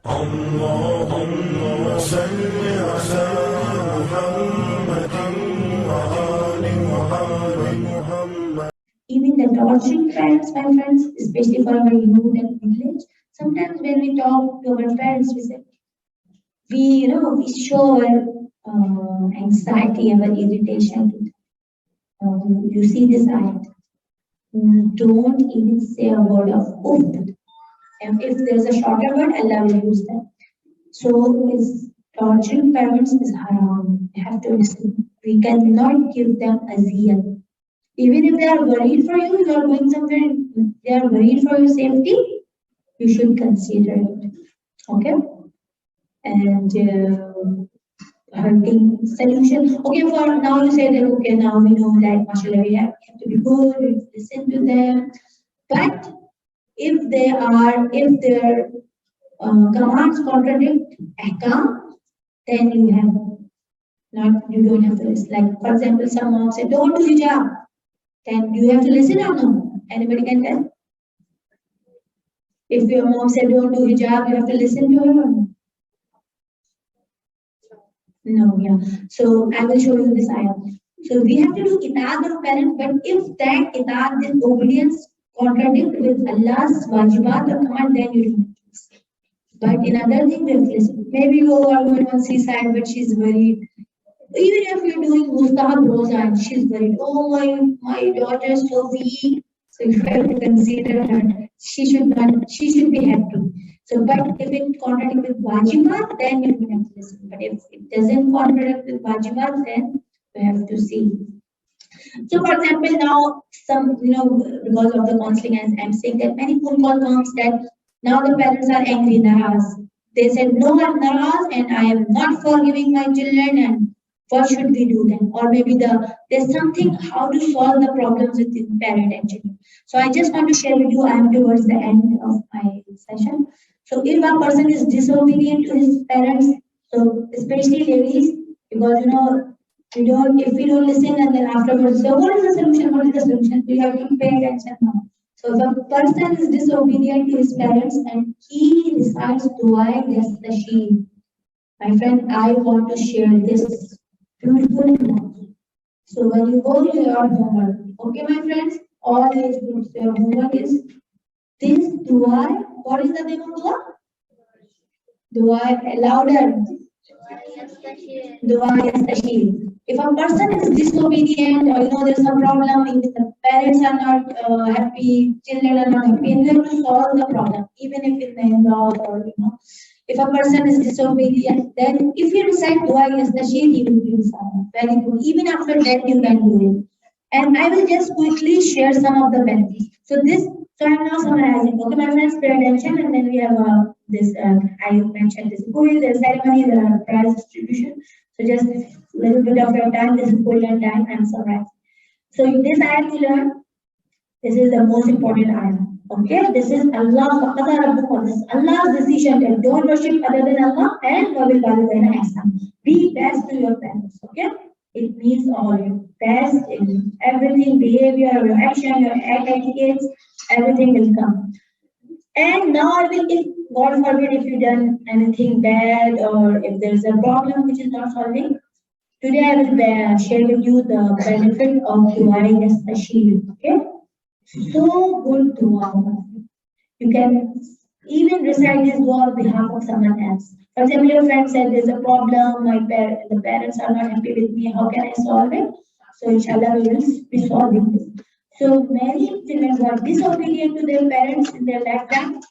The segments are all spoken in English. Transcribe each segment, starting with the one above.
اللهم صل على محمد وآل محمد. Even the torturing parents, my friends, especially for our youth and village, sometimes when we talk to our parents, we say, we show our anxiety, our irritation to them. You see this ayat. Don't even say a word of oof. And if there's a shorter word, Allah will use that. So is torturing parents is haram. You have to listen. We cannot give them a zeal. Even if they are worried for you, you are going somewhere, they are worried for your safety, you should consider it. Okay? And hurting solution. Okay, for now you say that, okay, now we know that, mashallah, we have to be good, we listen to them. But if their commands contradict ahkam, then you don't have to listen. Like, for example, some mom said, don't do hijab. Then do you have to listen or no? Anybody can tell? If your mom said don't do hijab, you have to listen to her or no? No, yeah. So I will show you this ayah. So we have to do itaat of parents, but if that itaat, this obedience contradict with Allah's wajibat or command, then you don't. But in other things, we have to listen. Maybe you are going on seaside, but she's worried. Even if you're doing mustahab roza and she's worried, oh my daughter is so weak, so you have to consider her. She should be happy. So, but if it contradicts with wajibat, then you have to listen. But if it doesn't contradict with wajibat, then we have to see. So, for example, now some because of the counseling, as I'm saying that many phone call comes that now the parents are angry, naraz. They said no, I'm naraz and I am not forgiving my children, and what should we do then? Or maybe there's something how to solve the problems with the parent and children. So I just want to share with you, I am towards the end of my session. So if a person is disobedient to his parents, so especially ladies, because if we don't listen and then afterwards, so what is the solution? What is the solution? We have to pay attention now. So if a person is disobedient to his parents and he decides to yes the sheep, my friend, I want to share this beautiful enough. So when you go to your homework, okay, my friends, all age groups, your homework is this dua. What is the name of dua? Dua louder. Dua yastashir. If a person is disobedient or there's a problem, if the parents are not happy, children are not happy, and you have to solve the problem, even if it's in law or if a person is disobedient, then if you recite dua yastashir, he will be silent. Very good. Even after that, you can do it. And I will just quickly share some of the benefits. So I'm now summarizing. Okay, my friends, pay attention, and then we have this. I mentioned this quiz, the ceremony, the prize distribution. So just a little bit of your time. This is golden time. I'm summarizing. So in this ayah we learn. This is the most important ayah. Okay, this is Allah. This is Allah's decision that don't worship other than Allah and wabil walidayni ihsan. Be best to your parents. Okay. It means all your best in everything, behavior, your action, your etiquettes, everything will come. And now if God forbid if you done anything bad or if there's a problem which is not solving, today I will share with you the benefit of dua yastashir. Okay, so good dua. You can even recite this dua on behalf of someone else. For example, your friend said there's a problem, the parents are not happy with me, how can I solve it? So inshallah we will be solving this. So many children were disobedient to their parents in their lifetime.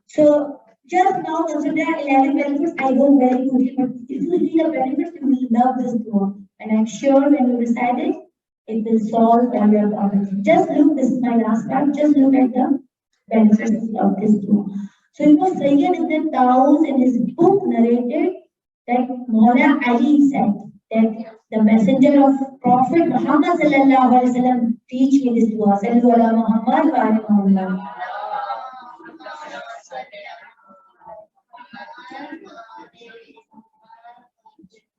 So just now consider 11 benefits. I go very quickly, but if you see the benefits, you will love this dua. And I'm sure when you recite it, it will solve all your problems. Just look, this is my last part, just look at the benefits of this dua. So Sayyid Ibn Taus in his book narrated that Maula Ali said that the messenger of Prophet Muhammad sallallahu alaihi wasallam teach me this dua. Sallu ala Muhammad wa ala Muhammad.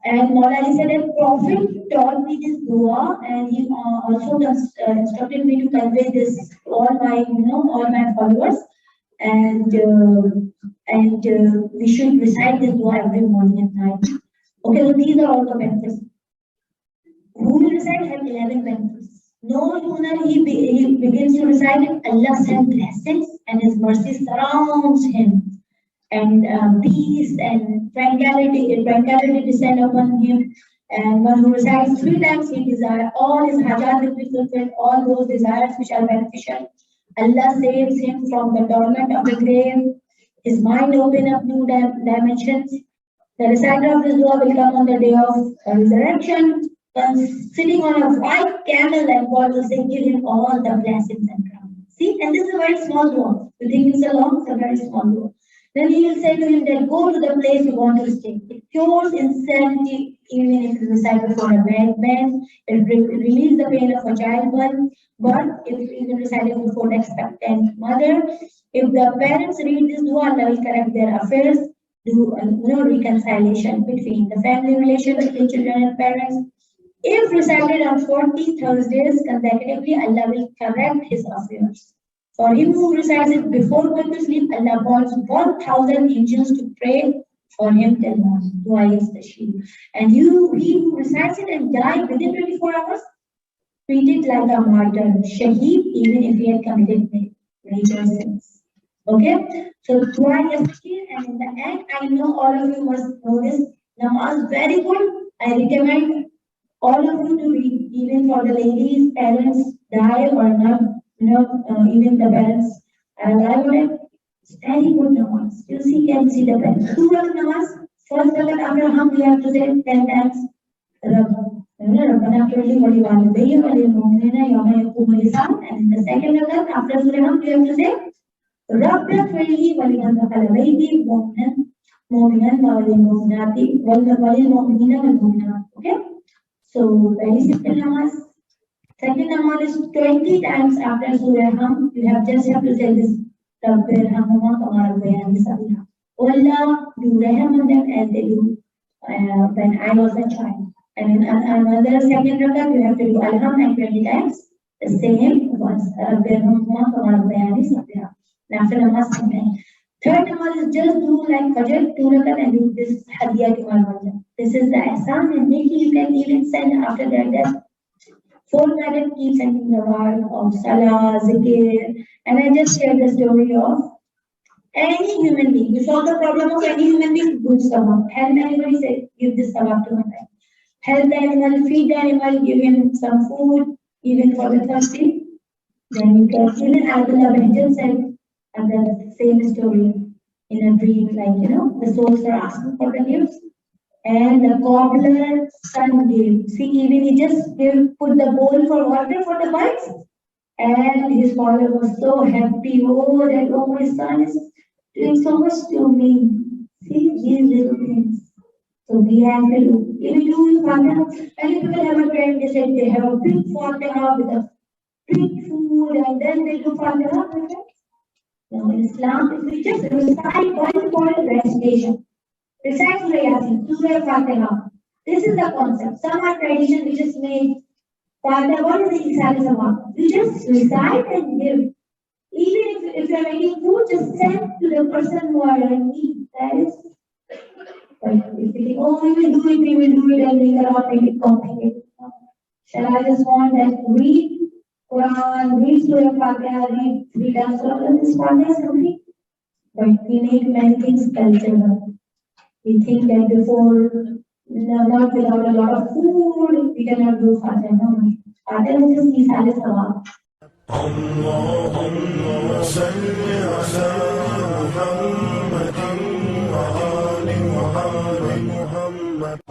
And Maula Ali said that Prophet taught me this dua, and he also instructed me to convey this to all my followers. And and we should recite this dua every morning and night. Okay, so these are all the benefits. Who will recite have 11 benefits. No sooner he begins to recite it, Allah sends blessings and His mercy surrounds him. And peace and tranquility descend upon him. And one who recites 3 times, he desire all his hajat will be fulfilled, all those desires which are beneficial. Allah saves him from the torment of the grave. His mind open up new dimensions. The reciter of this dua will come on the day of resurrection, sitting on a white camel, and God will say, give him all the blessings and crowns. See, and this is a very small dua. You think it's a long, it's a very small dua. Then he will say to him that go to the place you want to stay. It cures insanity, even if it is recited before a man. It relieves the pain of a childbirth. But if it is recited before the expectant mother, if the parents read this dua, Allah will correct their affairs, do reconciliation between the family relation between children and parents. If recited on 40 Thursdays consecutively, Allah will correct his affairs. For him who recites it before going to sleep, Allah appoints 1,000 angels to pray for him till morning. Dua is the shield. And he who recites it and died within 24 hours, treated like a martyr, shaheed, even if he had committed major sins. Okay? So dua is the shield, and in the end, I know all of you must know this. Namaz very good. I recommend all of you to read, even for the ladies, parents die or not. Even the parents are alive on it. It's very good namaz. You can see the benefit. 2 rakat namaz. First rakat after hum we have to say 10 times. Rabbana firli wali walidayya wali mu'minina yawma yaqumul hisab. And in the second rakat after Surah Hum we have to say Rabbana firli wali man dakhala bayti mu'minan wali mu'minati wali mu'minina wal mu'minat. Okay? So very simple namaz. Second namaz is 20 times after Surah Hum. You have to say this. Rabbi Rahmahuma Kamar Bayani Sabiha. Oh Allah, do Raham on them as they do when I was a child. And in another second rakat, you have to do Alham and 20 times. The same once. Rabbi Rahmahuma Kamar Bayani Sabiha. After namaz, third namaz is just do like Fajr, 2 rakat, and do this Hadiya to my mother. This is the ihsan and making you can even send after their death. 4 nights keep sending the word of Salah, Zikr, and I just shared the story of any human being. You solve the problem of any human being, good sabab. Help anybody, say, give this sabab to my friend. Help the animal, feed the animal, give him some food, even for the thirsty. Then you can, even Abdullah Benjam said, and the same story in a dream, like, the souls are asking for the gifts. And the cobbler son gave. See, even he just put the bowl for water for the birds. And his father was so happy. Oh, my son is doing so much to me. See, these little things. So we have to do. Even do Fatiha. Many people have a trend, they say they have a big Fatiha with a big food, and then they do Fatiha. No, in Islam, if we just recite one recitation. Recite Surah Yasin, Surah Fatiha. This is the concept. Some are tradition, we just made Fatiha. What is the Isali Sabah? We just recite and give. Even if you are making food, just send to the person who are in need. That is. But if you think, we will do it, and later on make it complicated. Shall I just want that read Quran, read Surah Fatiha, read 3 times Surah, this Fatiha is complete. But we make many things cultural. We think that before, not without a lot of food, we cannot do Fatiha. No, Fatiha is just Isali Sawab. اللهم صل على